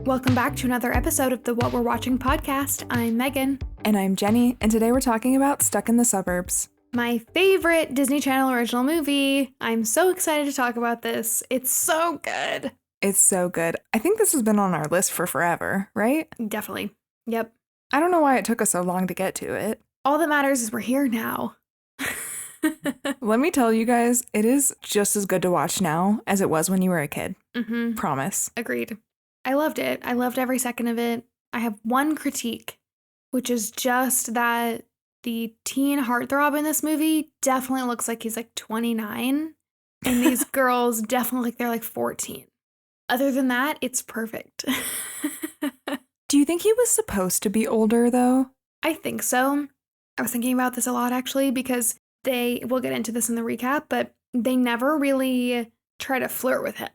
Welcome back to another episode of the What We're Watching podcast. I'm Megan. And I'm Jenny, and today we're talking about Stuck in the Suburbs. My favorite Disney Channel original movie. I'm so excited to talk about this. It's so good. It's so good. I think this has been on our list for forever, right? Definitely. Yep. I don't know why it took us so long to get to it. All that matters is we're here now. Let me tell you guys, it is just as good to watch now as it was when you were a kid. Mm-hmm. Promise. Agreed. I loved it. I loved every second of it. I have one critique, which is just that the teen heartthrob in this movie definitely looks like he's like 29, and these girls definitely look they're like 14. Other than that, it's perfect. Do you think he was supposed to be older, though? I think so. I was thinking about this a lot, actually, because we'll get into this in the recap, but they never really try to flirt with him.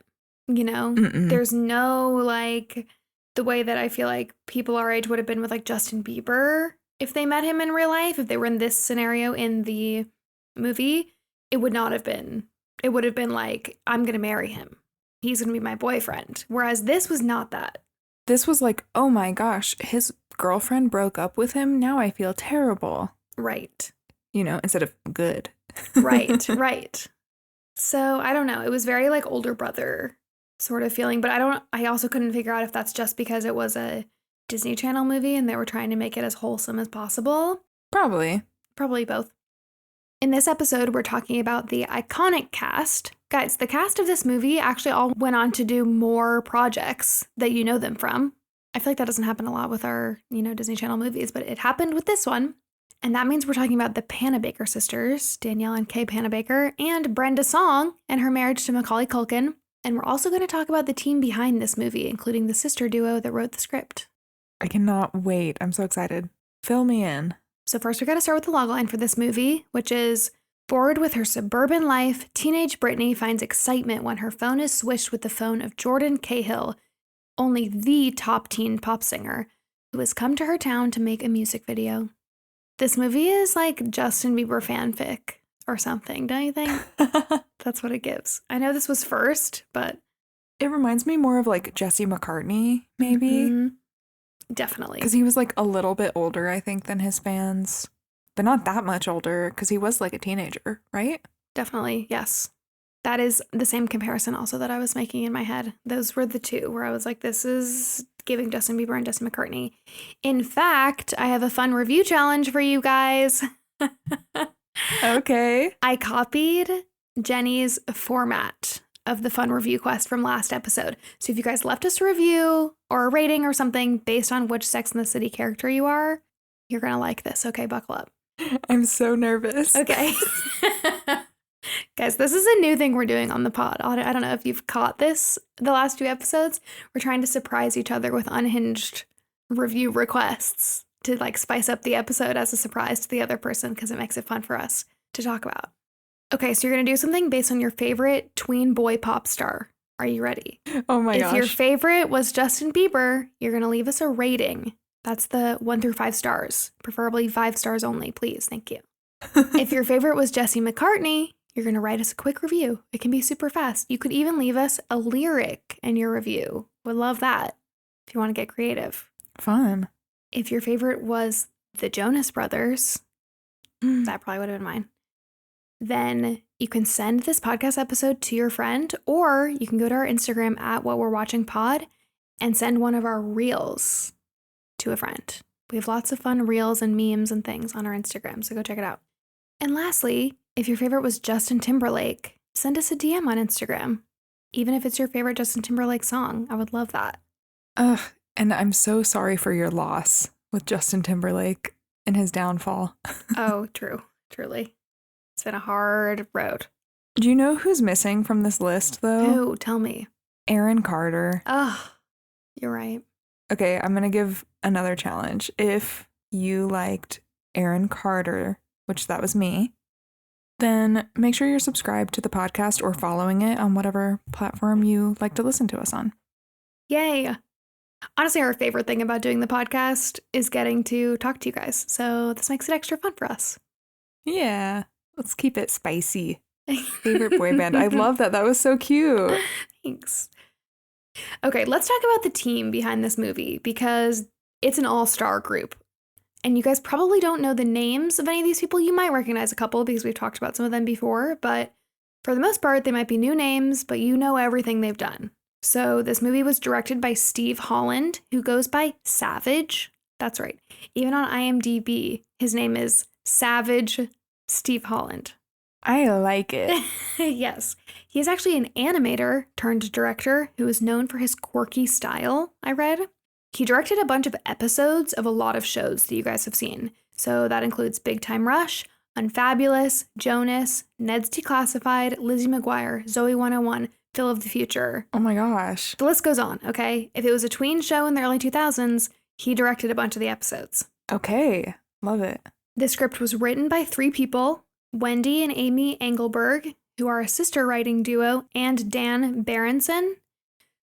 You know, There's no, like, the way that I feel like people our age would have been with, like, Justin Bieber if they met him in real life. If they were in this scenario in the movie, it would not have been. It would have been like, I'm going to marry him. He's going to be my boyfriend. Whereas this was not that. This was like, oh my gosh, his girlfriend broke up with him. Now I feel terrible. Right. You know, instead of good. Right. So, I don't know. It was very, like, older brother sort of feeling, but I also couldn't figure out if that's just because it was a Disney Channel movie and they were trying to make it as wholesome as possible. Probably both. In this episode, we're talking about the iconic cast. Guys, the cast of this movie actually all went on to do more projects that you know them from. I feel like that doesn't happen a lot with our, Disney Channel movies, but it happened with this one. And that means we're talking about the Panabaker sisters, Danielle and Kay Panabaker, and Brenda Song and her marriage to Macaulay Culkin. And we're also going to talk about the team behind this movie, including the sister duo that wrote the script. I cannot wait. I'm so excited. Fill me in. So first, we got to start with the logline for this movie, which is, bored with her suburban life, teenage Brittany finds excitement when her phone is swished with the phone of Jordan Cahill, only the top teen pop singer, who has come to her town to make a music video. This movie is like Justin Bieber fanfic or something, don't you think? That's what it gives. I know this was first, but it reminds me more of like Jesse McCartney, maybe. Mm-hmm. Definitely. Because he was like a little bit older, I think, than his fans. But not that much older, because he was like a teenager, right? Definitely, yes. That is the same comparison also that I was making in my head. Those were the two where I was like, this is giving Justin Bieber and Jesse McCartney. In fact, I have a fun review challenge for you guys. Okay. I copied Jenny's format of the fun review quest from last episode. So if you guys left us a review or a rating or something based on which Sex and the City character you are, you're going to like this. Okay, buckle up. I'm so nervous. Okay. Guys, this is a new thing we're doing on the pod. I don't know if you've caught this the last few episodes. We're trying to surprise each other with unhinged review requests to like spice up the episode as a surprise to the other person because it makes it fun for us to talk about. Okay, so you're going to do something based on your favorite tween boy pop star. Are you ready? Oh my gosh. If your favorite was Justin Bieber, you're going to leave us a rating. That's the 1 through 5 stars, preferably 5 stars only, please. Thank you. If your favorite was Jesse McCartney, you're going to write us a quick review. It can be super fast. You could even leave us a lyric in your review. Would love that if you want to get creative. Fun. If your favorite was the Jonas Brothers, that probably would have been mine, then you can send this podcast episode to your friend, or you can go to our Instagram at What We're Watching Pod and send one of our reels to a friend. We have lots of fun reels and memes and things on our Instagram, so go check it out. And lastly, if your favorite was Justin Timberlake, send us a DM on Instagram. Even if it's your favorite Justin Timberlake song, I would love that. Ugh, and I'm so sorry for your loss with Justin Timberlake and his downfall. Oh, true. Truly. It's been a hard road. Do you know who's missing from this list, though? Who? Tell me. Aaron Carter. Oh, you're right. Okay, I'm going to give another challenge. If you liked Aaron Carter, which that was me, then make sure you're subscribed to the podcast or following it on whatever platform you like to listen to us on. Yay. Honestly, our favorite thing about doing the podcast is getting to talk to you guys. So this makes it extra fun for us. Yeah, let's keep it spicy. Favorite boy band. I love that. That was so cute. Thanks. Okay, let's talk about the team behind this movie because it's an all-star group. And you guys probably don't know the names of any of these people. You might recognize a couple because we've talked about some of them before, but for the most part, they might be new names, but you know everything they've done. So this movie was directed by Steve Holland, who goes by Savage. That's right. Even on IMDb, his name is Savage Steve Holland. I like it. Yes. He is actually an animator turned director who is known for his quirky style, I read. He directed a bunch of episodes of a lot of shows that you guys have seen. So that includes Big Time Rush, Unfabulous, Jonas, Ned's Declassified, Lizzie McGuire, Zoe 101, Phil of the Future. Oh my gosh. The list goes on, okay? If it was a tween show in the early 2000s, he directed a bunch of the episodes. Okay. Love it. The script was written by 3 people, Wendy and Amy Engelberg, who are a sister writing duo, and Dan Berenson.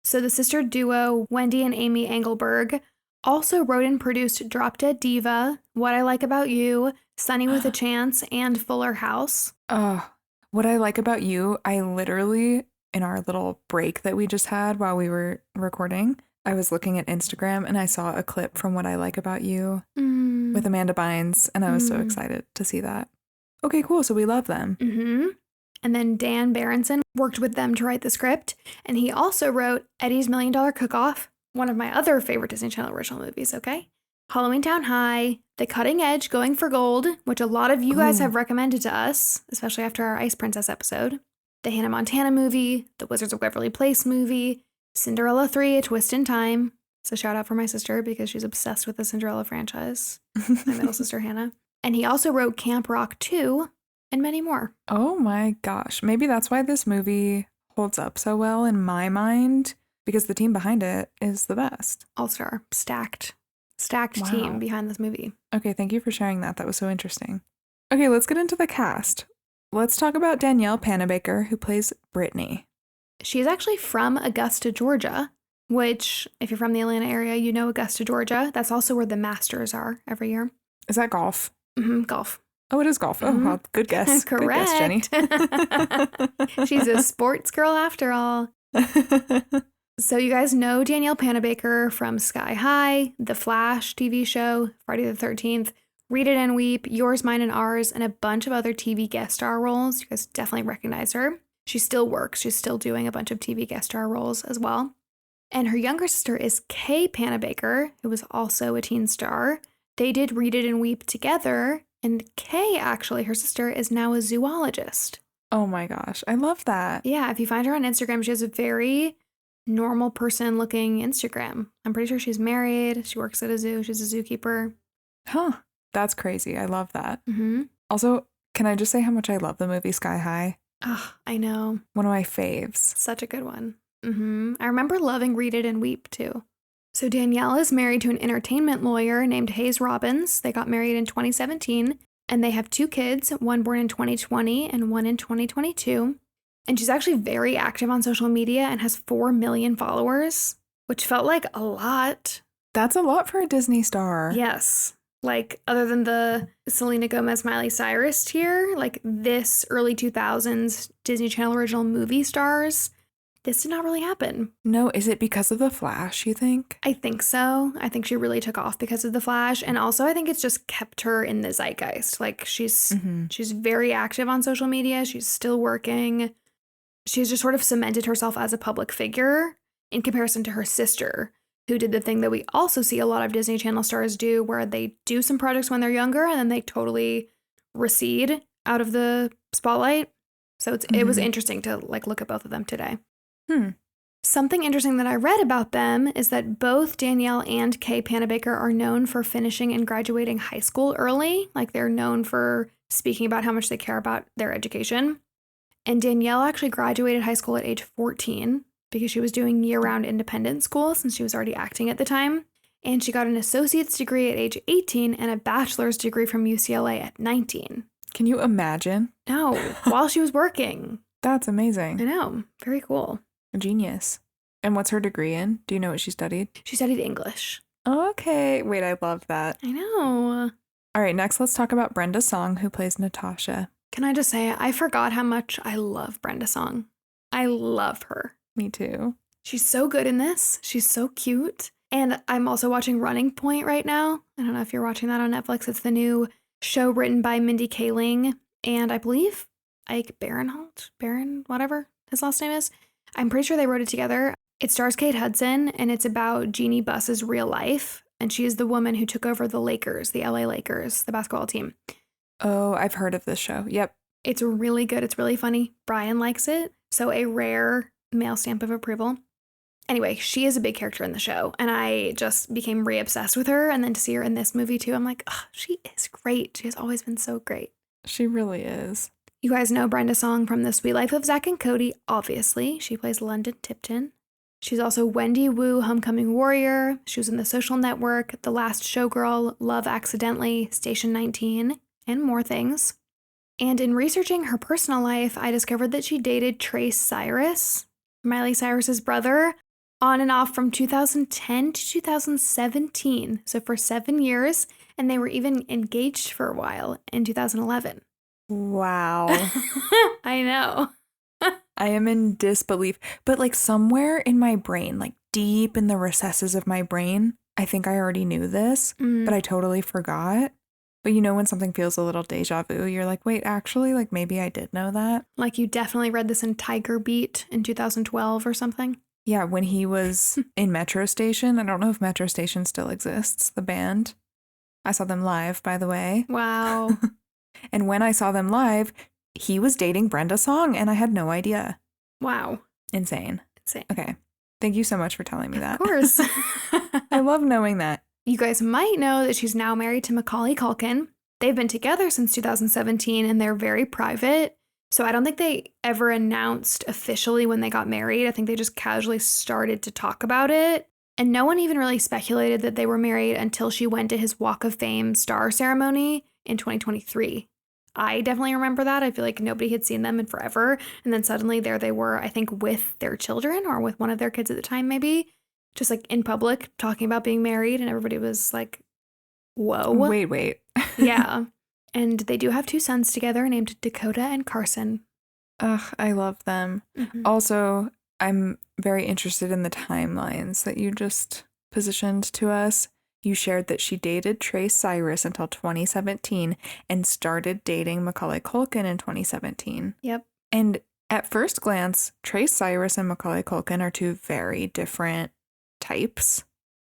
So the sister duo, Wendy and Amy Engelberg, also wrote and produced Drop Dead Diva, What I Like About You, Sunny with a Chance, and Fuller House. What I Like About You, I literally, in our little break that we just had while we were recording, I was looking at Instagram and I saw a clip from What I Like About You with Amanda Bynes, and I was so excited to see that. Okay, cool. So we love them. Mm-hmm. And then Dan Berenson worked with them to write the script, and he also wrote Eddie's $1 Million Cook-Off, one of my other favorite Disney Channel original movies, okay? Halloween Town High, The Cutting Edge, Going for Gold, which a lot of you guys have recommended to us, especially after our Ice Princess episode, the Hannah Montana movie, the Wizards of Waverly Place movie, Cinderella 3, A Twist in Time. It's a shout out for my sister because she's obsessed with the Cinderella franchise, my middle sister Hannah. And he also wrote Camp Rock 2, and many more. Oh my gosh. Maybe that's why this movie holds up so well in my mind, because the team behind it is the best. All-star. Stacked team behind this movie. Okay, thank you for sharing that. That was so interesting. Okay, let's get into the cast. Let's talk about Danielle Panabaker, who plays Brittany. She's actually from Augusta, Georgia, which, if you're from the Atlanta area, you know Augusta, Georgia. That's also where the Masters are every year. Is that golf? Mm-hmm, golf. Oh, it is golf. Oh, well, good guess. Correct. Good guess, Jenny. She's a sports girl after all. So you guys know Danielle Panabaker from Sky High, The Flash TV show, Friday the 13th, Read It and Weep, Yours, Mine, and Ours, and a bunch of other TV guest star roles. You guys definitely recognize her. She still works. She's still doing a bunch of TV guest star roles as well. And her younger sister is Kay Panabaker, who was also a teen star. They did Read It and Weep together. And Kay, actually, her sister, is now a zoologist. Oh my gosh, I love that. Yeah, if you find her on Instagram, she has a very normal person looking Instagram. I'm pretty sure she's married. She works at a zoo. She's a zookeeper. Huh. That's crazy. I love that. Mm-hmm. Also, can I just say how much I love the movie Sky High? Oh, I know. One of my faves. Such a good one. Mm-hmm. I remember loving Read It and Weep, too. So Danielle is married to an entertainment lawyer named Hayes Robbins. They got married in 2017, and they have 2 kids, one born in 2020 and one in 2022. And she's actually very active on social media and has 4 million followers, which felt like a lot. That's a lot for a Disney star. Yes. Like, other than the Selena Gomez, Miley Cyrus tier, like this early 2000s Disney Channel original movie stars, this did not really happen. No, is it because of The Flash, you think? I think so. I think she really took off because of The Flash. And also, I think it's just kept her in the zeitgeist. Like, she's very active on social media. She's still working. She's just sort of cemented herself as a public figure in comparison to her sister, who did the thing that we also see a lot of Disney Channel stars do, where they do some projects when they're younger and then they totally recede out of the spotlight. So it was interesting to like look at both of them today. Something interesting that I read about them is that both Danielle and Kay Panabaker are known for finishing and graduating high school early. Like, they're known for speaking about how much they care about their education. And Danielle actually graduated high school at age 14 because she was doing year-round independent school since she was already acting at the time. And she got an associate's degree at age 18 and a bachelor's degree from UCLA at 19. Can you imagine? No, while she was working. That's amazing. I know. Very cool. A genius. And what's her degree in? Do you know what she studied? She studied English. Okay. Wait, I love that. I know. All right, next let's talk about Brenda Song, who plays Natasha. Can I just say, I forgot how much I love Brenda Song. I love her. Me too. She's so good in this. She's so cute. And I'm also watching Running Point right now. I don't know if you're watching that on Netflix. It's the new show written by Mindy Kaling and I believe Ike Baron, whatever his last name is. I'm pretty sure they wrote it together. It stars Kate Hudson, and it's about Jeannie Buss's real life. And she is the woman who took over the Lakers, the LA Lakers, the basketball team. Oh, I've heard of this show. Yep. It's really good. It's really funny. Brian likes it. So a rare male stamp of approval. Anyway, she is a big character in the show, and I just became re-obsessed with her. And then to see her in this movie too, I'm like, oh, she is great. She has always been so great. She really is. You guys know Brenda Song from The Sweet Life of Zack and Cody, obviously. She plays London Tipton. She's also Wendy Wu, Homecoming Warrior. She was in The Social Network, The Last Showgirl, Love Accidentally, Station 19, and more things. And in researching her personal life, I discovered that she dated Trace Cyrus, Miley Cyrus's brother, on and off from 2010 to 2017. So for 7 years, and they were even engaged for a while in 2011. Wow. I know. I am in disbelief. But like somewhere in my brain, like deep in the recesses of my brain, I think I already knew this, but I totally forgot. But you know when something feels a little deja vu, you're like, wait, actually, like maybe I did know that. Like you definitely read this in Tiger Beat in 2012 or something. Yeah, when he was in Metro Station. I don't know if Metro Station still exists, the band. I saw them live, by the way. Wow. And when I saw them live, he was dating Brenda Song, and I had no idea. Wow. Insane. Insane. Okay. Thank you so much for telling me that. Of course. I love knowing that. You guys might know that she's now married to Macaulay Culkin. They've been together since 2017, and they're very private. So I don't think they ever announced officially when they got married. I think they just casually started to talk about it. And no one even really speculated that they were married until she went to his Walk of Fame star ceremony in 2023. I definitely remember that. I feel like nobody had seen them in forever. And then suddenly there they were, I think, with their children or with one of their kids at the time, maybe, just like in public talking about being married. And everybody was like, whoa. Wait. Yeah. And they do have 2 sons together named Dakota and Carson. Ugh, I love them. Mm-hmm. Also, I'm very interested in the timelines that you just positioned to us. You shared that she dated Trace Cyrus until 2017 and started dating Macaulay Culkin in 2017. Yep. And at first glance, Trace Cyrus and Macaulay Culkin are 2 very different types.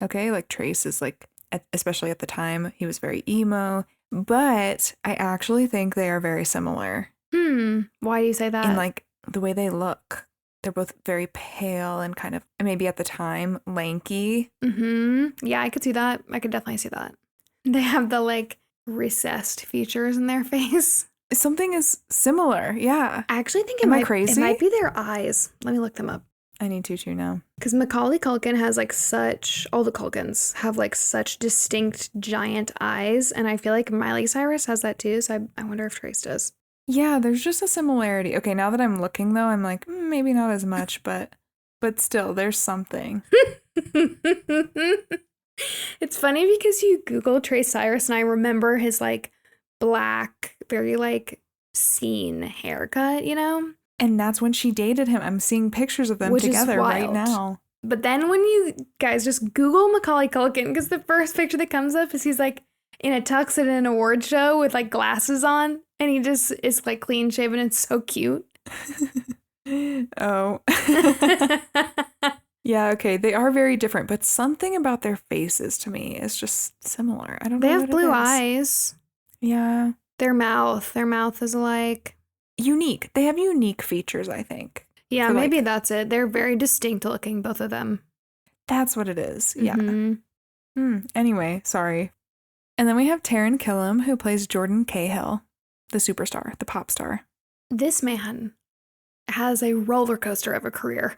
Okay, like Trace is like, especially at the time, he was very emo, but I actually think they are very similar. Why do you say that? In like the way they look. They're both very pale and kind of, maybe at the time, lanky. Yeah, I could see that. I could definitely see that. They have the like recessed features in their face. Something is similar, yeah. I actually think Am I crazy? It might be their eyes. Let me look them up. I need to too now. Because Macaulay Culkin has like all the Culkins have like such distinct giant eyes. And I feel like Miley Cyrus has that too. So I wonder if Trace does. Yeah, there's just a similarity. Okay, now that I'm looking though, I'm like, maybe not as much, but still, there's something. It's funny because you Google Trace Cyrus and I remember his like black, very like scene haircut, you know? And that's when she dated him. I'm seeing pictures of them together right now. But then when you guys just Google Macaulay Culkin, because the first picture that comes up is he's like in a tux at an award show with like glasses on. And he just is like clean shaven and so cute. Oh. Yeah, okay. They are very different, but something about their faces to me is just similar. I don't know. They have blue eyes. Yeah. Their mouth is like unique. They have unique features, I think. Yeah, maybe that's it. They're very distinct looking, both of them. That's what it is. Yeah. Anyway, sorry. And then we have Taran Killam, who plays Jordan Cahill, the superstar, the pop star. This man has a roller coaster of a career.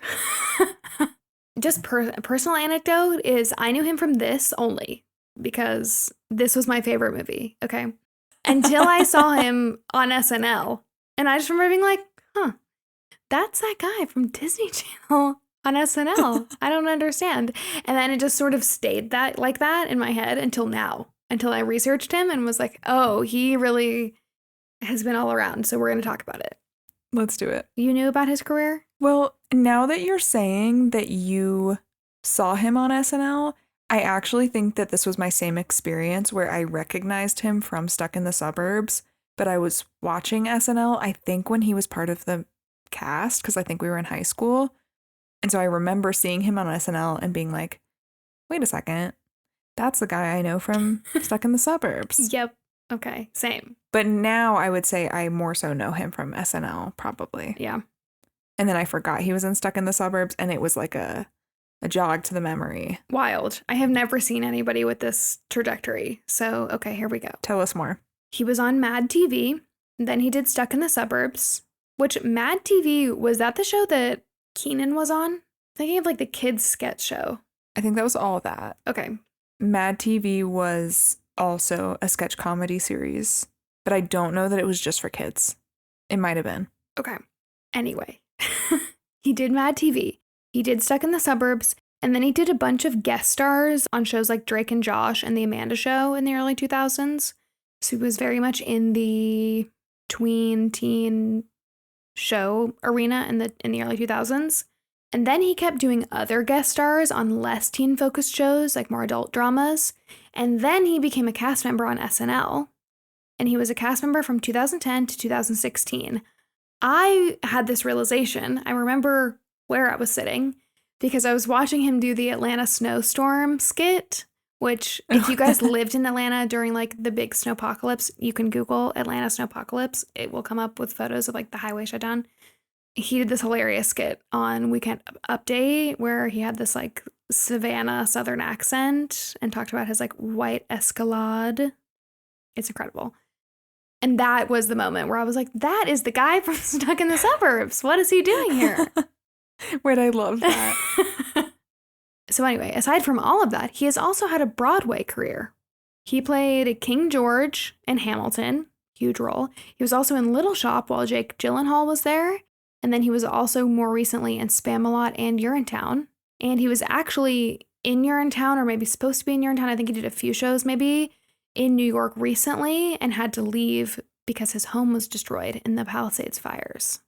Just personal anecdote is I knew him from this only because this was my favorite movie, okay? Until I saw him on SNL. And I just remember being like, that's that guy from Disney Channel on SNL. I don't understand. And then it just sort of stayed like that in my head until now, until I researched him and was like, oh, he really has been all around. So we're going to talk about it. Let's do it. You knew about his career? Well, now that you're saying that you saw him on SNL, I actually think that this was my same experience where I recognized him from Stuck in the Suburbs, but I was watching SNL, I think when he was part of the cast, because I think we were in high school. And so I remember seeing him on SNL and being like, wait a second, that's the guy I know from Stuck in the Suburbs. Yep. Okay. Same. But now I would say I more so know him from SNL, probably. Yeah. And then I forgot he was in Stuck in the Suburbs, and it was like a jog to the memory. Wild. I have never seen anybody with this trajectory. So, okay, here we go. Tell us more. He was on Mad TV. Then he did Stuck in the Suburbs, which Mad TV, was that the show that Keenan was on? Thinking of like the kids sketch show. I think that was all that. Okay. Mad TV was also a sketch comedy series, but I don't know that it was just for kids. It might have been. Okay. Anyway, he did Mad TV. He did Stuck in the Suburbs, and then he did a bunch of guest stars on shows like Drake and Josh and The Amanda Show in the early 2000s. So he was very much in the teen show arena in the early 2000s. And then he kept doing other guest stars on less teen-focused shows, like more adult dramas. And then he became a cast member on SNL. And he was a cast member from 2010 to 2016. I had this realization. I remember where I was sitting because I was watching him do the Atlanta snowstorm skit, which if you guys lived in Atlanta during like the big snowpocalypse, you can Google Atlanta snowpocalypse. It will come up with photos of like the highway shut down. He did this hilarious skit on Weekend Update where he had this like Savannah Southern accent and talked about his like white Escalade. It's incredible. And that was the moment where I was like, that is the guy from Stuck in the Suburbs. What is he doing here? Wait, I love that. So anyway, aside from all of that, he has also had a Broadway career. He played King George in Hamilton, huge role. He was also in Little Shop while Jake Gyllenhaal was there. And then he was also more recently in Spamalot and Urinetown. And he was actually in Urinetown, or maybe supposed to be in Urinetown. I think he did a few shows maybe in New York recently and had to leave because his home was destroyed in the Palisades fires.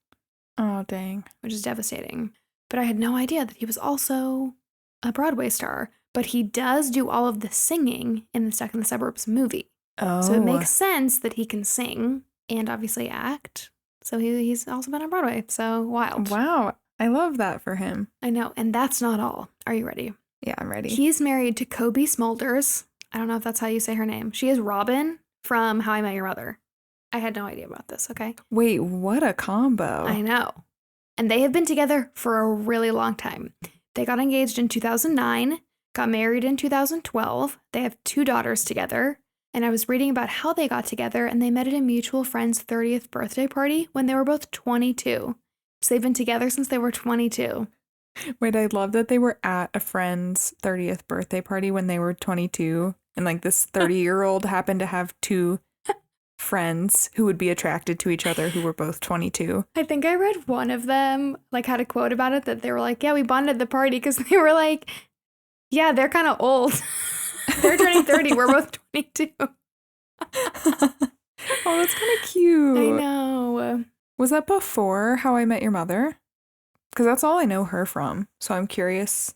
Oh, dang. Which is devastating. But I had no idea that he was also a Broadway star. But he does do all of the singing in the Stuck in the Suburbs movie. Oh. So it makes sense that he can sing and obviously act. So he's also been on Broadway. So wild. Wow. I love that for him. I know. And that's not all. Are you ready? Yeah, I'm ready. He's married to Kobe Smulders. I don't know if that's how you say her name. She is Robin from How I Met Your Mother. I had no idea about this, okay? Wait, what a combo. I know. And they have been together for a really long time. They got engaged in 2009, got married in 2012. They have 2 daughters together. And I was reading about how they got together, and they met at a mutual friend's 30th birthday party when they were both 22. So they've been together since they were 22. Wait, I love that they were at a friend's 30th birthday party when they were 22. And like this 30-year-old happened to have 2 friends who would be attracted to each other who were both 22. I think I read one of them like had a quote about it that they were like, yeah, we bonded at the party because they were like, yeah, they're kind of old. They're turning 30. We're both 22. Oh, that's kind of cute. I know. Was that before How I Met Your Mother? Because that's all I know her from. So I'm curious.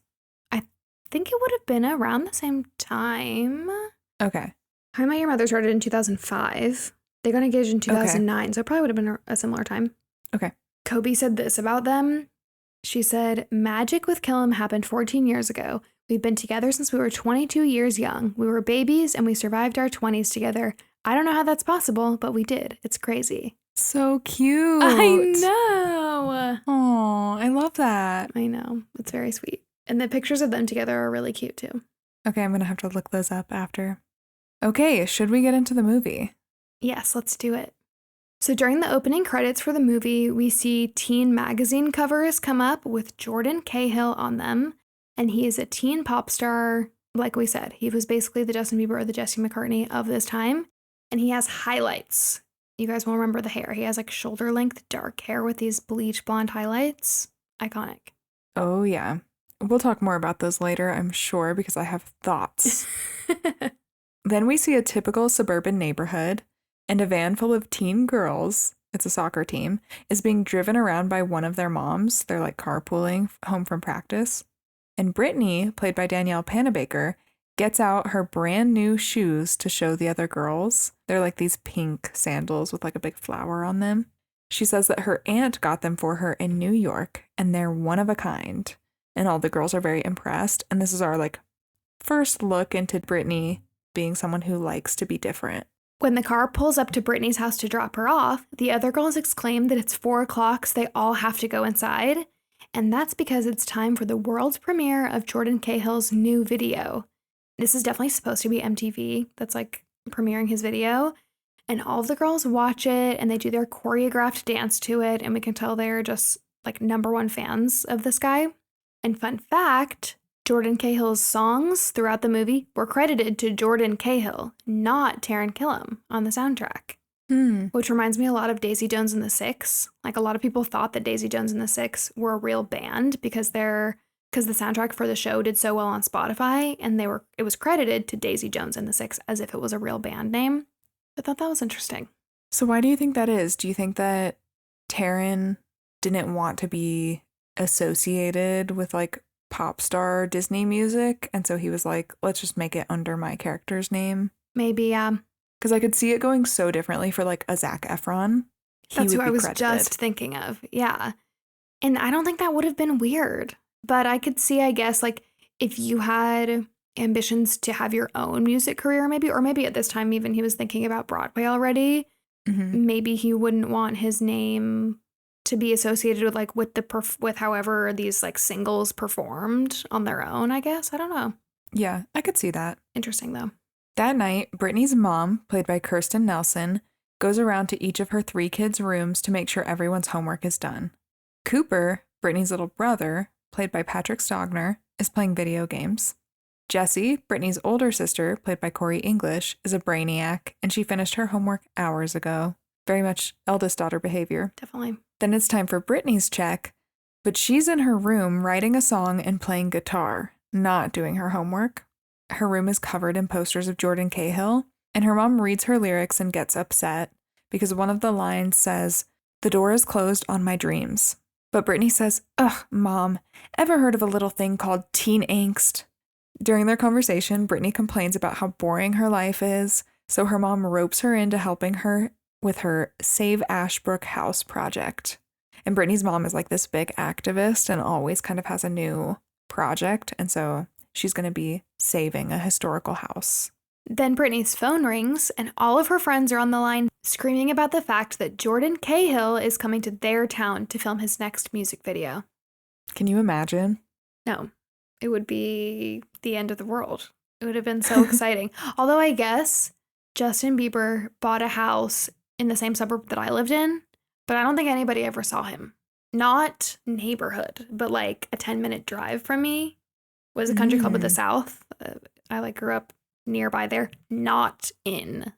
I think it would have been around the same time. Okay. How I Met Your Mother started in 2005. They got engaged in 2009, so it probably would have been a similar time. Okay. Kobe said this about them. She said, magic with Killam happened 14 years ago. We've been together since we were 22 years young. We were babies and we survived our 20s together. I don't know how that's possible, but we did. It's crazy. So cute. I know. Oh, I love that. I know. It's very sweet. And the pictures of them together are really cute too. Okay, I'm going to have to look those up after. Okay, should we get into the movie? Yes, let's do it. So during the opening credits for the movie, we see teen magazine covers come up with Jordan Cahill on them. And he is a teen pop star. Like we said, he was basically the Justin Bieber or the Jesse McCartney of this time. And he has highlights. You guys will remember the hair. He has like shoulder length dark hair with these bleach blonde highlights. Iconic. Oh, yeah. We'll talk more about those later, I'm sure, because I have thoughts. Then we see a typical suburban neighborhood and a van full of teen girls. it's a soccer team, is being driven around by one of their moms. They're like carpooling home from practice. And Brittany, played by Danielle Panabaker, gets out her brand new shoes to show the other girls. They're like these pink sandals with like a big flower on them. She says that her aunt got them for her in New York and they're one of a kind. And all the girls are very impressed. And this is our like first look into Brittany being someone who likes to be different. When the car pulls up to Brittany's house to drop her off, the other girls exclaim that it's 4 o'clock, so they all have to go inside. And that's because it's time for the world premiere of Jordan Cahill's new video. This is definitely supposed to be MTV that's like premiering his video. And all of the girls watch it and they do their choreographed dance to it. And we can tell they're just like #1 fans of this guy. And fun fact, Jordan Cahill's songs throughout the movie were credited to Jordan Cahill, not Taran Killam on the soundtrack. Which reminds me a lot of Daisy Jones and the Six. Like a lot of people thought that Daisy Jones and the Six were a real band because the soundtrack for the show did so well on Spotify, and it was credited to Daisy Jones and the Six as if it was a real band name. I thought that was interesting. So why do you think that is? Do you think that Taran didn't want to be associated with like pop star Disney music, and so he was like, let's just make it under my character's name? Maybe, yeah. Because I could see it going so differently for like a Zac Efron. That's who I was just thinking of. Yeah. And I don't think that would have been weird. But I could see, I guess, like if you had ambitions to have your own music career, maybe, or maybe at this time even he was thinking about Broadway already. Maybe he wouldn't want his name to be associated with like with however these like singles performed on their own, I guess. I don't know. Yeah, I could see that. Interesting though. That night, Brittany's mom, played by Kirsten Nelson, goes around to each of her 3 kids' rooms to make sure everyone's homework is done. Cooper, Brittany's little brother, played by Patrick Stogner, is playing video games. Jessie, Brittany's older sister, played by Corey English, is a brainiac, and she finished her homework hours ago. Very much eldest daughter behavior. Definitely. Then it's time for Brittany's check, but she's in her room writing a song and playing guitar, not doing her homework. Her room is covered in posters of Jordan Cahill, and her mom reads her lyrics and gets upset because one of the lines says, "The door is closed on my dreams." But Brittany says, "Ugh, Mom, ever heard of a little thing called teen angst?" During their conversation, Brittany complains about how boring her life is, so her mom ropes her into helping her with her Save Ashbrook House project. And Brittany's mom is like this big activist and always kind of has a new project, and so she's going to be saving a historical house. Then Brittany's phone rings, and all of her friends are on the line screaming about the fact that Jordan Cahill is coming to their town to film his next music video. Can you imagine? No, it would be the end of the world. It would have been so exciting. Although I guess Justin Bieber bought a house in the same suburb that I lived in, but I don't think anybody ever saw him. Not neighborhood, but like a 10-minute drive from me was a country club of the South. I like grew up nearby there, not in.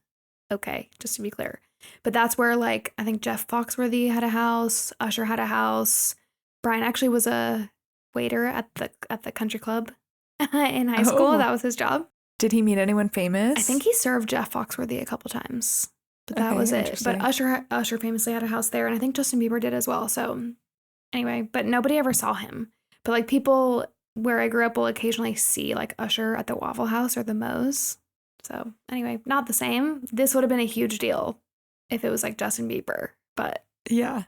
Okay, just to be clear. But that's where like I think Jeff Foxworthy had a house, Usher had a house. Brian actually was a waiter at the country club in high school. Oh. That was his job. Did he meet anyone famous? I think he served Jeff Foxworthy a couple times. But that was it. But Usher famously had a house there, and I think Justin Bieber did as well. So anyway, but nobody ever saw him. But like people where I grew up will occasionally see like Usher at the Waffle House or the Moe's. So anyway, not the same. This would have been a huge deal if it was like Justin Bieber. But yeah,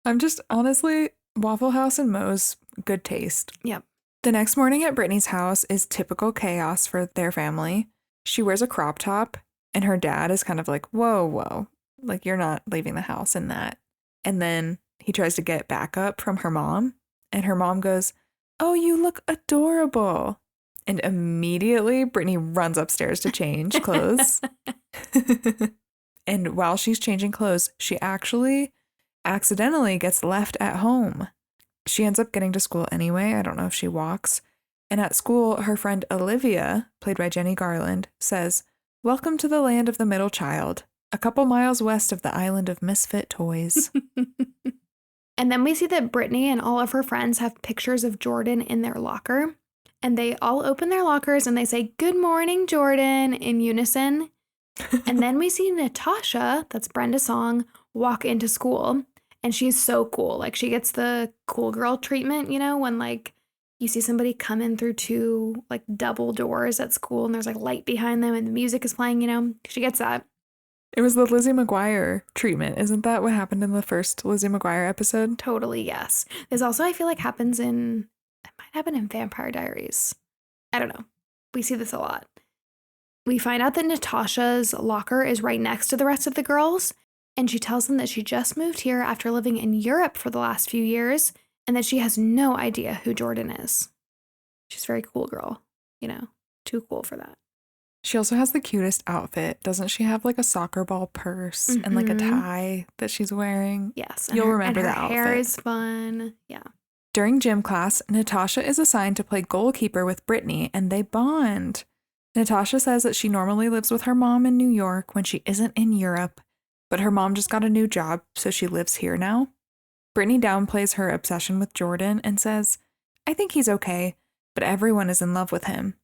I'm just honestly, Waffle House and Moe's, good taste. Yep. The next morning at Brittany's house is typical chaos for their family. She wears a crop top, and her dad is kind of like, whoa, like you're not leaving the house in that. And then he tries to get backup from her mom, and her mom goes, "Oh, you look adorable." And immediately Brittany runs upstairs to change clothes. And while she's changing clothes, she actually accidentally gets left at home. She ends up getting to school anyway. I don't know if she walks. And at school, her friend Olivia, played by Jenny Garland, says, "Welcome to the land of the middle child, a couple miles west of the island of misfit toys." And then we see that Brittany and all of her friends have pictures of Jordan in their locker. And they all open their lockers and they say, "Good morning, Jordan," in unison. And then we see Natasha, that's Brenda Song, walk into school, and she's so cool. Like, she gets the cool girl treatment, you know, when like you see somebody come in through two like double doors at school and there's like light behind them and the music is playing, you know, she gets that. It was the Lizzie McGuire treatment. Isn't that what happened in the first Lizzie McGuire episode? Totally, yes. This also, I feel like, it might happen in Vampire Diaries. I don't know. We see this a lot. We find out that Natasha's locker is right next to the rest of the girls, and she tells them that she just moved here after living in Europe for the last few years, and that she has no idea who Jordan is. She's a very cool girl, you know, too cool for that. She also has the cutest outfit. Doesn't she have like a soccer ball purse and like a tie that she's wearing? Yes. You'll remember that outfit. Her hair is fun. Yeah. During gym class, Natasha is assigned to play goalkeeper with Brittany, and they bond. Natasha says that she normally lives with her mom in New York when she isn't in Europe, but her mom just got a new job, so she lives here now. Brittany downplays her obsession with Jordan and says, "I think he's okay, but everyone is in love with him."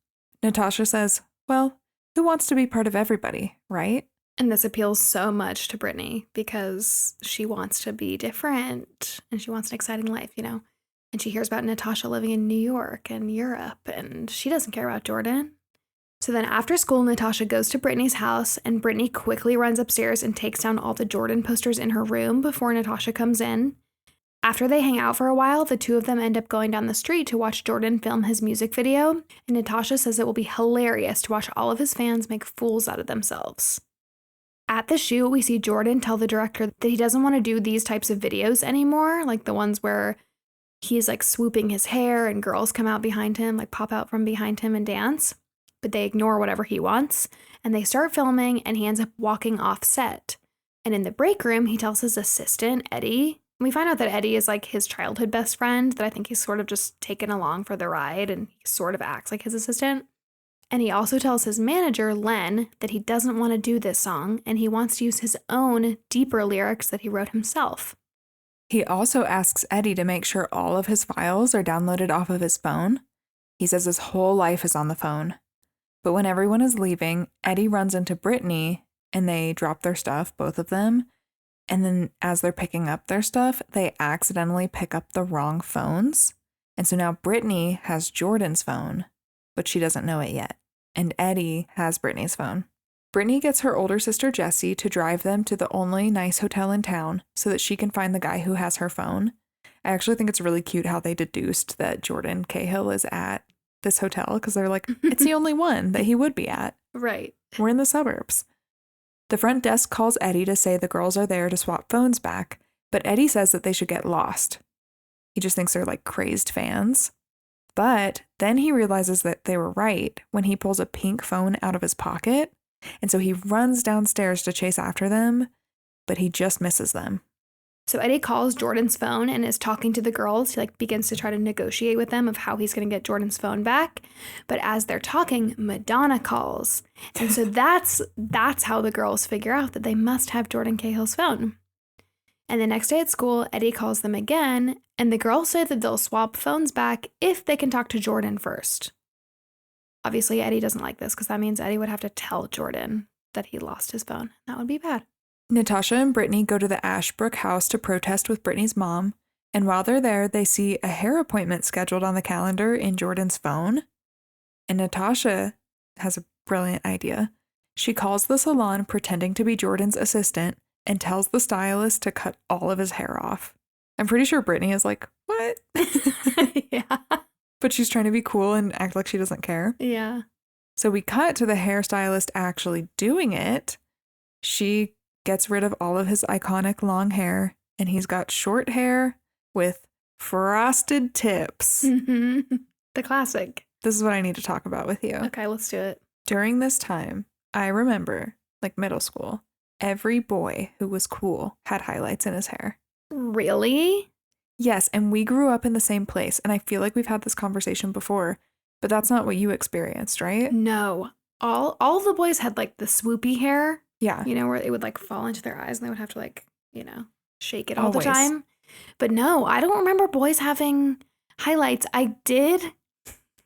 Natasha says, "Well, who wants to be part of everybody, right?" And this appeals so much to Brittany because she wants to be different and she wants an exciting life, you know? And she hears about Natasha living in New York and Europe, and she doesn't care about Jordan. So then after school, Natasha goes to Brittany's house, and Brittany quickly runs upstairs and takes down all the Jordan posters in her room before Natasha comes in. After they hang out for a while, the two of them end up going down the street to watch Jordan film his music video, and Natasha says it will be hilarious to watch all of his fans make fools out of themselves. At the shoot, we see Jordan tell the director that he doesn't want to do these types of videos anymore, like the ones where he's like swooping his hair and girls come out behind him, like pop out from behind him and dance, but they ignore whatever he wants, and they start filming, and he ends up walking off set. And in the break room, he tells his assistant, Eddie. We find out that Eddie is like his childhood best friend, that I think he's sort of just taken along for the ride and he sort of acts like his assistant. And he also tells his manager, Len, that he doesn't want to do this song and he wants to use his own deeper lyrics that he wrote himself. He also asks Eddie to make sure all of his files are downloaded off of his phone. He says his whole life is on the phone. But when everyone is leaving, Eddie runs into Brittany and they drop their stuff, both of them. And then as they're picking up their stuff, they accidentally pick up the wrong phones. And so now Brittany has Jordan's phone, but she doesn't know it yet. And Eddie has Brittany's phone. Brittany gets her older sister Jessie to drive them to the only nice hotel in town so that she can find the guy who has her phone. I actually think it's really cute how they deduced that Jordan Cahill is at this hotel because they're like, it's the only one that he would be at. Right. We're in the suburbs. The front desk calls Eddie to say the girls are there to swap phones back, but Eddie says that they should get lost. He just thinks they're like crazed fans. But then he realizes that they were right when he pulls a pink phone out of his pocket. And so he runs downstairs to chase after them, but he just misses them. So Eddie calls Jordan's phone and is talking to the girls. He like begins to try to negotiate with them of how he's going to get Jordan's phone back. But as they're talking, Madonna calls. And so that's how the girls figure out that they must have Jordan Cahill's phone. And the next day at school, Eddie calls them again, and the girls say that they'll swap phones back if they can talk to Jordan first. Obviously, Eddie doesn't like this because that means Eddie would have to tell Jordan that he lost his phone. That would be bad. Natasha and Brittany go to the Ashbrook house to protest with Brittany's mom, and while they're there, they see a hair appointment scheduled on the calendar in Jordan's phone. And Natasha has a brilliant idea. She calls the salon pretending to be Jordan's assistant and tells the stylist to cut all of his hair off. I'm pretty sure Brittany is like, what? Yeah. But she's trying to be cool and act like she doesn't care. Yeah. So we cut to the hairstylist actually doing it. She gets rid of all of his iconic long hair, and he's got short hair with frosted tips. Mm-hmm. The classic. This is what I need to talk about with you. Okay, let's do it. During this time, I remember, like middle school, every boy who was cool had highlights in his hair. Really? Yes, and we grew up in the same place, and I feel like we've had this conversation before, but that's not what you experienced, right? No. All the boys had like the swoopy hair. Yeah. You know, where it would like fall into their eyes and they would have to like, you know, shake it all Always. the time. But no, I don't remember boys having highlights. I did,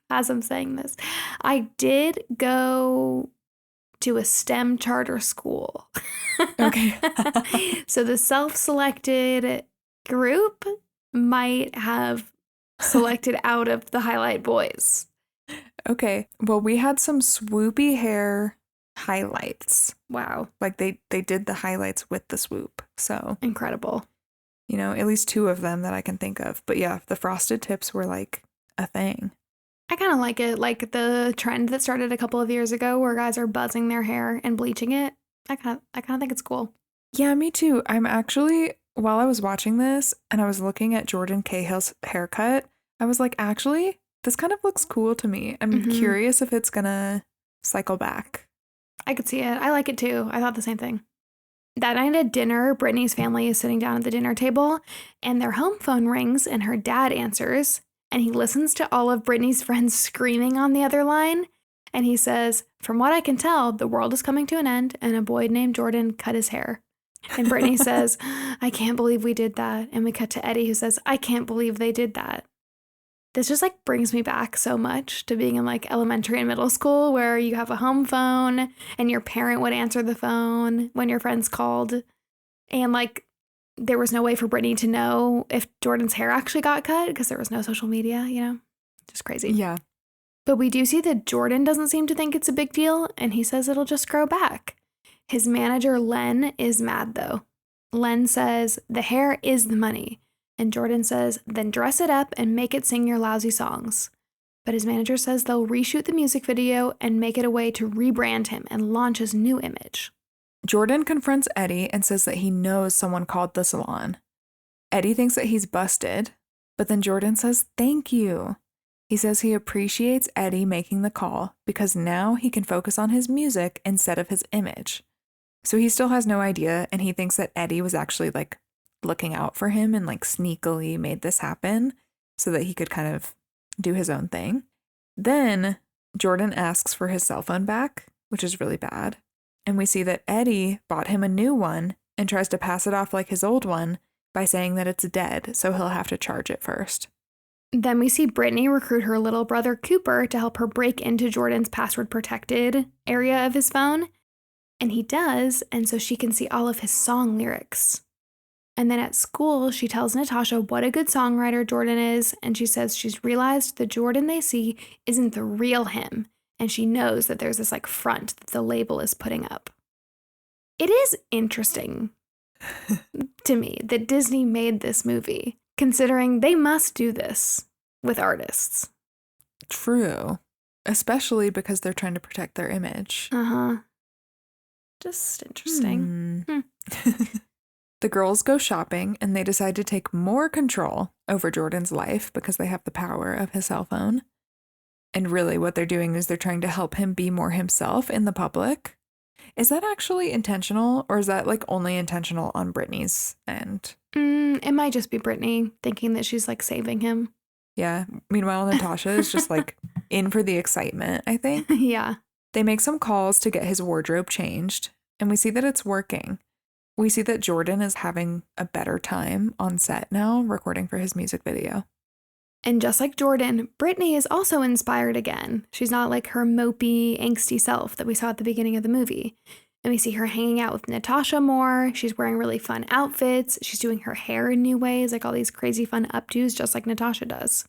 as I'm saying this, I did go to a STEM charter school. Okay. So the self-selected group might have selected out of the highlight boys. Okay. Well, we had some swoopy hair highlights. Wow. Like they did the highlights with the swoop. So Incredible. at least 2 of them that I can think of. But yeah, the frosted tips were like a thing. I kind of like it. Like the trend that started a couple of years ago where guys are buzzing their hair and bleaching it. I kind of think it's cool. Yeah, me too. I'm actually, while I was watching this and I was looking at Jordan Cahill's haircut, I was like, actually, this kind of looks cool to me. I'm curious if it's gonna cycle back. I could see it. I like it too. I thought the same thing. That night at dinner, Brittany's family is sitting down at the dinner table and their home phone rings and her dad answers and he listens to all of Brittany's friends screaming on the other line. And he says, "From what I can tell, the world is coming to an end and a boy named Jordan cut his hair." And Brittany says, "I can't believe we did that." And we cut to Eddie who says, "I can't believe they did that." This just like brings me back so much to being in like elementary and middle school where you have a home phone and your parent would answer the phone when your friends called. And like there was no way for Brittany to know if Jordan's hair actually got cut because there was no social media, just crazy. Yeah. But we do see that Jordan doesn't seem to think it's a big deal and he says it'll just grow back. His manager, Len, is mad though. Len says the hair is the money. And Jordan says, then dress it up and make it sing your lousy songs. But his manager says they'll reshoot the music video and make it a way to rebrand him and launch his new image. Jordan confronts Eddie and says that he knows someone called the salon. Eddie thinks that he's busted, but then Jordan says thank you. He says he appreciates Eddie making the call because now he can focus on his music instead of his image. So he still has no idea, and he thinks that Eddie was actually like looking out for him and like sneakily made this happen so that he could kind of do his own thing. Then Jordan asks for his cell phone back, which is really bad. And we see that Eddie bought him a new one and tries to pass it off like his old one by saying that it's dead, so he'll have to charge it first. Then we see Brittany recruit her little brother Cooper to help her break into Jordan's password-protected area of his phone. And he does, and so she can see all of his song lyrics. And then at school, she tells Natasha what a good songwriter Jordan is, and she says she's realized the Jordan they see isn't the real him, and she knows that there's this like front that the label is putting up. It is interesting to me that Disney made this movie, considering they must do this with artists. True. Especially because they're trying to protect their image. Just interesting. The girls go shopping and they decide to take more control over Jordan's life because they have the power of his cell phone. And really what they're doing is they're trying to help him be more himself in the public. Is that actually intentional, or is that like only intentional on Brittany's end? It might just be Brittany thinking that she's like saving him. Yeah. Meanwhile, Natasha is just like in for the excitement, I think. Yeah. They make some calls to get his wardrobe changed, and we see that it's working. We see that Jordan is having a better time on set now, recording for his music video. And just like Jordan, Brittany is also inspired again. She's not like her mopey, angsty self that we saw at the beginning of the movie. And we see her hanging out with Natasha more. She's wearing really fun outfits. She's doing her hair in new ways, like all these crazy fun updos, just like Natasha does.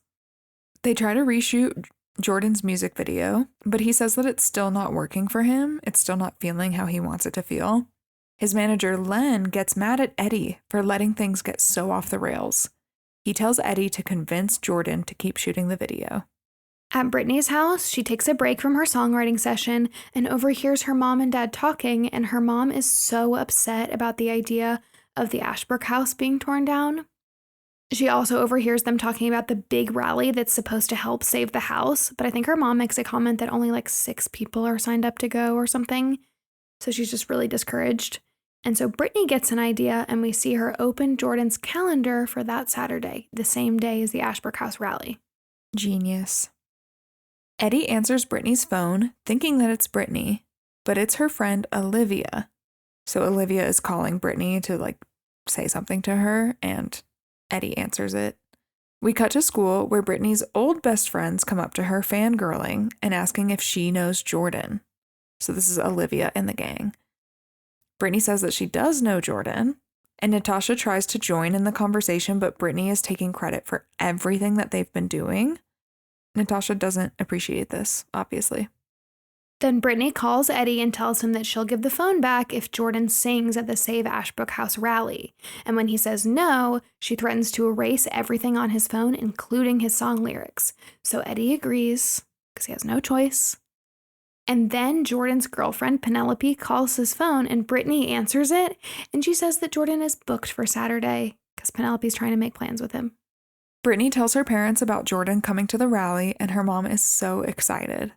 They try to reshoot Jordan's music video, but he says that it's still not working for him. It's still not feeling how he wants it to feel. His manager, Len, gets mad at Eddie for letting things get so off the rails. He tells Eddie to convince Jordan to keep shooting the video. At Brittany's house, she takes a break from her songwriting session and overhears her mom and dad talking, and her mom is so upset about the idea of the Ashbrook house being torn down. She also overhears them talking about the big rally that's supposed to help save the house, but I think her mom makes a comment that only like 6 people are signed up to go or something, so she's just really discouraged. And so Brittany gets an idea, and we see her open Jordan's calendar for that Saturday, the same day as the Ashbrook House rally. Genius. Eddie answers Brittany's phone, thinking that it's Brittany, but it's her friend Olivia. So Olivia is calling Brittany to like say something to her, and Eddie answers it. We cut to school where Brittany's old best friends come up to her fangirling and asking if she knows Jordan. So this is Olivia and the gang. Brittany says that she does know Jordan, and Natasha tries to join in the conversation, but Brittany is taking credit for everything that they've been doing. Natasha doesn't appreciate this, obviously. Then Brittany calls Eddie and tells him that she'll give the phone back if Jordan sings at the Save Ashbrook House rally. And when he says no, she threatens to erase everything on his phone, including his song lyrics. So Eddie agrees, because he has no choice. And then Jordan's girlfriend, Penelope, calls his phone and Brittany answers it. And she says that Jordan is booked for Saturday because Penelope's trying to make plans with him. Brittany tells her parents about Jordan coming to the rally, and her mom is so excited.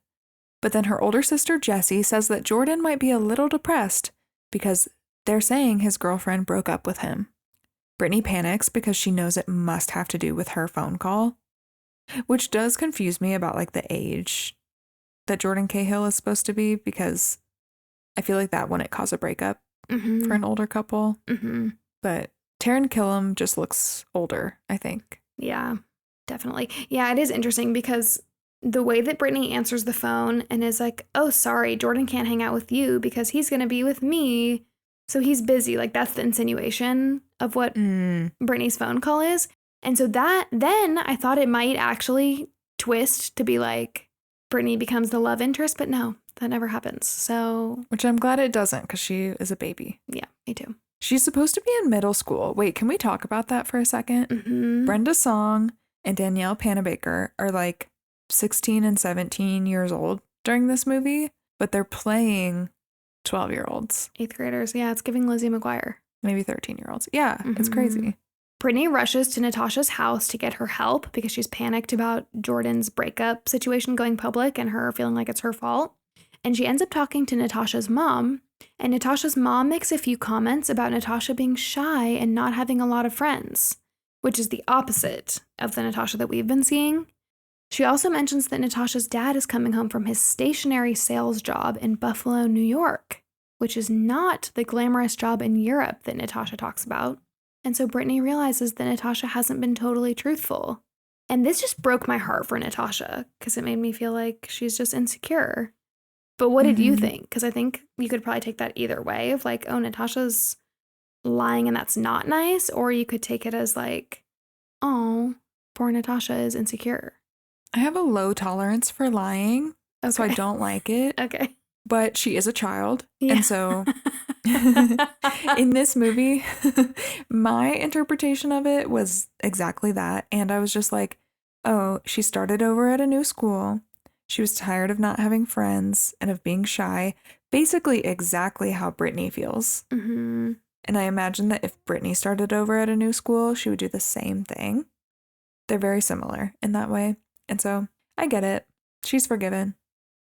But then her older sister, Jessie, says that Jordan might be a little depressed because they're saying his girlfriend broke up with him. Brittany panics because she knows it must have to do with her phone call, which does confuse me about like the age that Jordan Cahill is supposed to be, because I feel like that wouldn't cause a breakup for an older couple. But Taran Killam just looks older, I think. Yeah, definitely. Yeah, it is interesting because the way that Brittany answers the phone and is like, oh, sorry, Jordan can't hang out with you because he's going to be with me. So he's busy. Like, that's the insinuation of what Brittany's phone call is. And so then I thought it might actually twist to be like Brittany becomes the love interest, but no, that never happens. So, which I'm glad it doesn't, because she is a baby. Yeah, me too. She's supposed to be in middle school. Wait, can we talk about that for a second? Brenda Song and Danielle Panabaker are like 16 and 17 years old during this movie, but they're playing 12-year-olds. 8th graders. Yeah, it's giving Lizzie McGuire. Maybe 13-year-olds. Yeah, it's crazy. Brittany rushes to Natasha's house to get her help because she's panicked about Jordan's breakup situation going public and her feeling like it's her fault. And she ends up talking to Natasha's mom. And Natasha's mom makes a few comments about Natasha being shy and not having a lot of friends, which is the opposite of the Natasha that we've been seeing. She also mentions that Natasha's dad is coming home from his stationary sales job in Buffalo, New York, which is not the glamorous job in Europe that Natasha talks about. And so Brittany realizes that Natasha hasn't been totally truthful. And this just broke my heart for Natasha because it made me feel like she's just insecure. But what did you think? Because I think you could probably take that either way of like, oh, Natasha's lying and that's not nice. Or you could take it as like, oh, poor Natasha is insecure. I have a low tolerance for lying, so I don't like it. Okay. But she is a child. Yeah. And so in this movie, my interpretation of it was exactly that. And I was just like, oh, she started over at a new school. She was tired of not having friends and of being shy. Basically exactly how Brittany feels. And I imagine that if Brittany started over at a new school, she would do the same thing. They're very similar in that way. And so I get it. She's forgiven.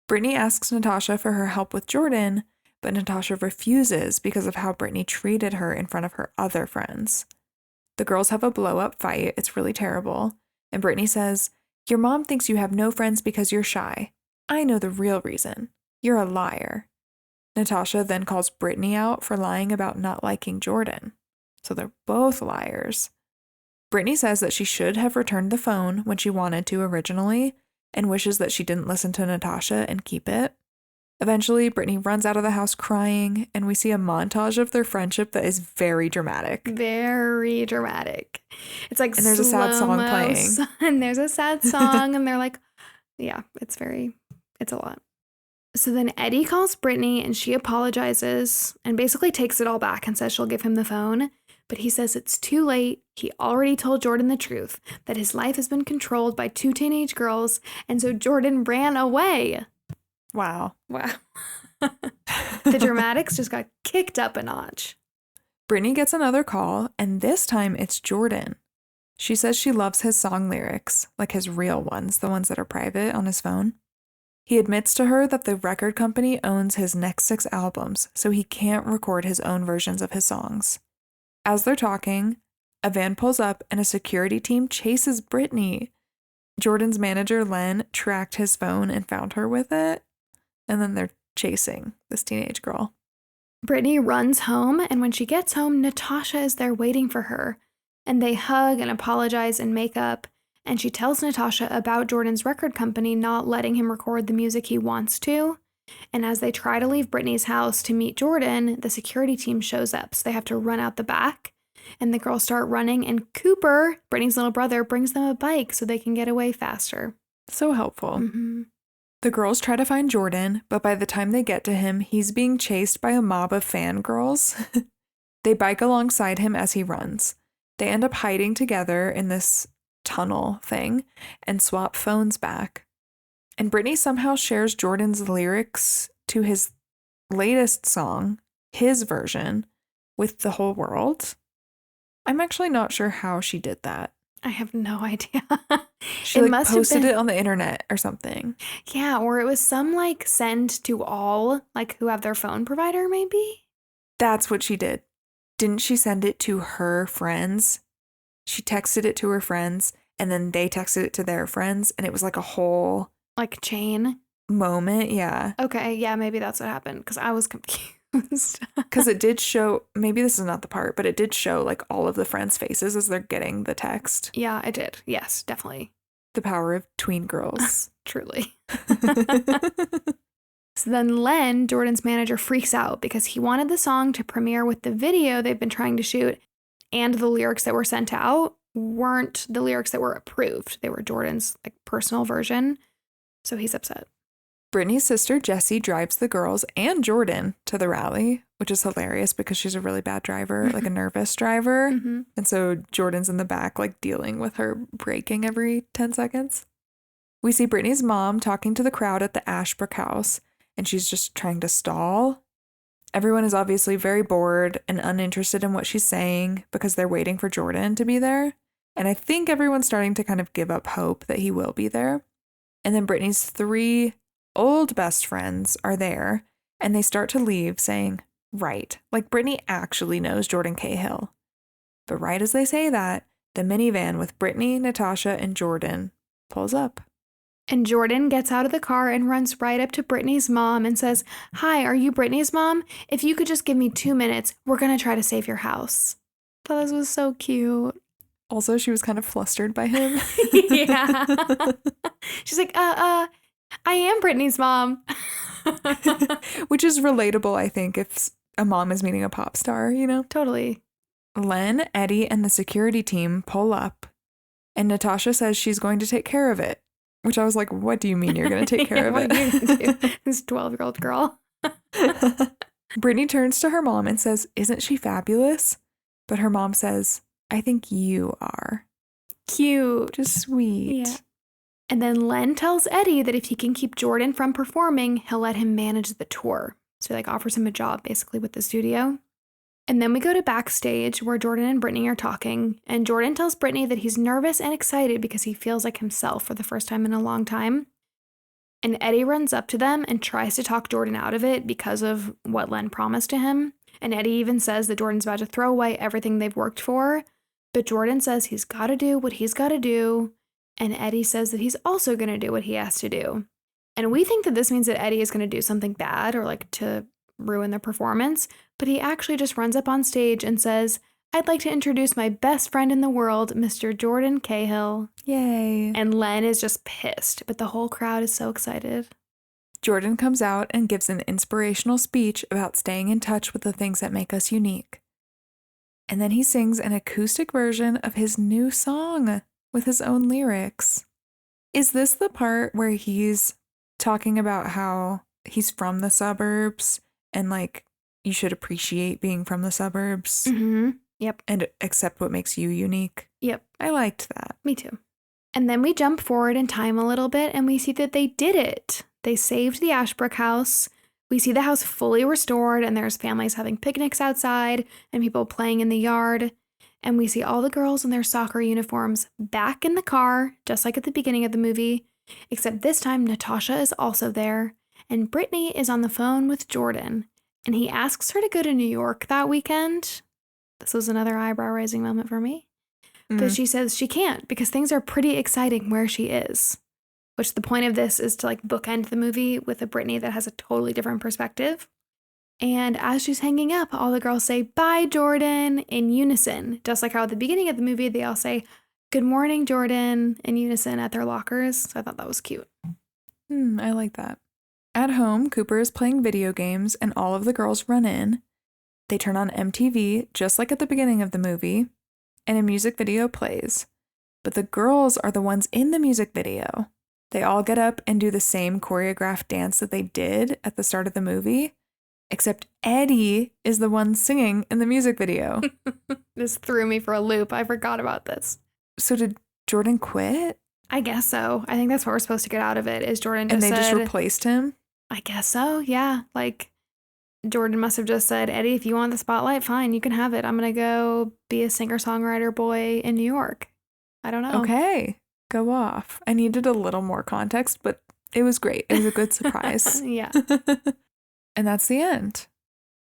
Brittany asks Natasha for her help with Jordan, but Natasha refuses because of how Brittany treated her in front of her other friends. The girls have a blow-up fight. It's really terrible. And Brittany says, your mom thinks you have no friends because you're shy. I know the real reason. You're a liar. Natasha then calls Brittany out for lying about not liking Jordan. So they're both liars. Brittany says that she should have returned the phone when she wanted to originally, and wishes that she didn't listen to Natasha and keep it. Eventually, Brittany runs out of the house crying, and we see a montage of their friendship that is very dramatic. Very dramatic. It's like, and there's a sad song playing. And there's a sad song, and they're like, yeah, it's a lot. So then Eddie calls Brittany, and she apologizes and basically takes it all back and says she'll give him the phone. But he says it's too late. He already told Jordan the truth, that his life has been controlled by 2 teenage girls, and so Jordan ran away. Wow. The dramatics just got kicked up a notch. Brittany gets another call, and this time it's Jordan. She says she loves his song lyrics, like his real ones, the ones that are private on his phone. He admits to her that the record company owns his next 6 albums, so he can't record his own versions of his songs. As they're talking, a van pulls up and a security team chases Brittany. Jordan's manager, Len, tracked his phone and found her with it. And then they're chasing this teenage girl. Brittany runs home, and when she gets home, Natasha is there waiting for her. And they hug and apologize and make up. And she tells Natasha about Jordan's record company not letting him record the music he wants to. And as they try to leave Brittany's house to meet Jordan, the security team shows up. So they have to run out the back. And the girls start running. And Cooper, Brittany's little brother, brings them a bike so they can get away faster. So helpful. Mm-hmm. The girls try to find Jordan, but by the time they get to him, he's being chased by a mob of fangirls. They bike alongside him as he runs. They end up hiding together in this tunnel thing and swap phones back. And Brittany somehow shares Jordan's lyrics to his latest song, his version, with the whole world. I'm actually not sure how she did that. I have no idea. She posted it on the internet or something. Yeah, or it was some send to all who have their phone provider maybe. That's what she did. Didn't she send it to her friends? She texted it to her friends and then they texted it to their friends and it was like a whole chain moment. Yeah. Okay. Yeah, maybe that's what happened because I was confused. Because it did show, maybe this is not the part, but it did show all of the friends' faces as they're getting the text. Yeah, it did. Yes, definitely. The power of tween girls. Truly. So then Len, Jordan's manager, freaks out because he wanted the song to premiere with the video they've been trying to shoot, and the lyrics that were sent out weren't the lyrics that were approved. They were Jordan's personal version. So he's upset. Brittany's sister Jessie drives the girls and Jordan to the rally, which is hilarious because she's a really bad driver, a nervous driver. Mm-hmm. And so Jordan's in the back, dealing with her braking every 10 seconds. We see Brittany's mom talking to the crowd at the Ashbrook house, and she's just trying to stall. Everyone is obviously very bored and uninterested in what she's saying because they're waiting for Jordan to be there. And I think everyone's starting to kind of give up hope that he will be there. And then Brittany's 3 old best friends are there, and they start to leave saying, right, Brittany actually knows Jordan Cahill. But right as they say that, the minivan with Brittany, Natasha, and Jordan pulls up. And Jordan gets out of the car and runs right up to Brittany's mom and says, "Hi, are you Brittany's mom? If you could just give me 2 minutes, we're going to try to save your house." I thought this was so cute. Also, she was kind of flustered by him. Yeah. She's like, I am Brittany's mom. Which is relatable, I think, if a mom is meeting a pop star, Totally. Len, Eddie, and the security team pull up, and Natasha says she's going to take care of it. Which I was like, what do you mean you're going to take care of it? What are you going to do? This 12-year-old girl. Brittany turns to her mom and says, "Isn't she fabulous?" But her mom says, "I think you are." Cute. Just sweet. Yeah. And then Len tells Eddie that if he can keep Jordan from performing, he'll let him manage the tour. So offers him a job basically with the studio. And then we go to backstage where Jordan and Brittany are talking, and Jordan tells Brittany that he's nervous and excited because he feels like himself for the first time in a long time. And Eddie runs up to them and tries to talk Jordan out of it because of what Len promised to him. And Eddie even says that Jordan's about to throw away everything they've worked for, but Jordan says he's got to do what he's got to do, and Eddie says that he's also going to do what he has to do. And we think that this means that Eddie is going to do something bad or to ruin the performance, but he actually just runs up on stage and says, "I'd like to introduce my best friend in the world, Mr. Jordan Cahill." Yay. And Len is just pissed, but the whole crowd is so excited. Jordan comes out and gives an inspirational speech about staying in touch with the things that make us unique. And then he sings an acoustic version of his new song with his own lyrics. Is this the part where he's talking about how he's from the suburbs and you should appreciate being from the suburbs? Mm-hmm. Yep. And accept what makes you unique? Yep. I liked that. Me too. And then we jump forward in time a little bit and we see that they did it. They saved the Ashbrook house. We see the house fully restored and there's families having picnics outside and people playing in the yard. And we see all the girls in their soccer uniforms back in the car, just like at the beginning of the movie, except this time Natasha is also there and Brittany is on the phone with Jordan. And he asks her to go to New York that weekend. This was another eyebrow-raising moment for me. But she says she can't because things are pretty exciting where she is. Which the point of this is to bookend the movie with a Brittany that has a totally different perspective. And as she's hanging up, all the girls say, "Bye, Jordan," in unison. Just like how at the beginning of the movie, they all say, "Good morning, Jordan," in unison at their lockers. So I thought that was cute. I like that. At home, Cooper is playing video games and all of the girls run in. They turn on MTV, just like at the beginning of the movie, and a music video plays. But the girls are the ones in the music video. They all get up and do the same choreographed dance that they did at the start of the movie, except Eddie is the one singing in the music video. This threw me for a loop. I forgot about this. So did Jordan quit? I guess so. I think that's what we're supposed to get out of it, is Jordan just And they said, just replaced him? I guess so, yeah. Like, Jordan must have just said, Eddie, if you want the spotlight, fine, you can have it. I'm going to go be a singer-songwriter boy in New York. I don't know. Okay, go off. I needed a little more context, but it was great. It was a good surprise. Yeah. And that's the end.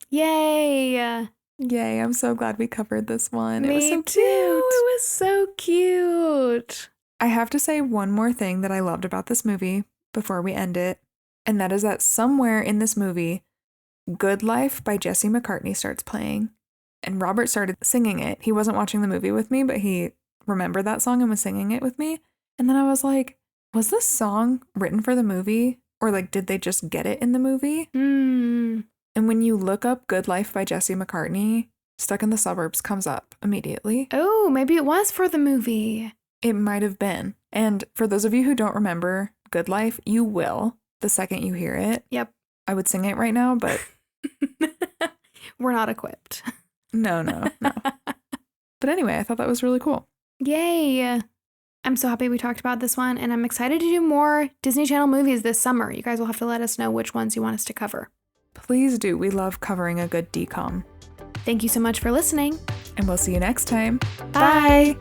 Yay. Yay, I'm so glad we covered this one. Me It was so too. cute. It was so cute. I have to say one more thing that I loved about this movie before we end it, and that is that somewhere in this movie, Good Life by Jesse McCartney starts playing, and Robert started singing it. He wasn't watching the movie with me, but he remembered that song and was singing it with me. And then I was like, was this song written for the movie? Or like, did they just get it in the movie? And when you look up Good Life by Jesse McCartney, Stuck in the Suburbs comes up immediately. Oh, maybe it was for the movie. It might have been. And for those of you who don't remember Good Life, you will the second you hear it. Yep. I would sing it right now, but we're not equipped. No. But anyway, I thought that was really cool. Yay. I'm so happy we talked about this one, and I'm excited to do more Disney Channel movies this summer. You guys will have to let us know which ones you want us to cover. Please do. We love covering a good DCOM. Thank you so much for listening. And we'll see you next time. Bye.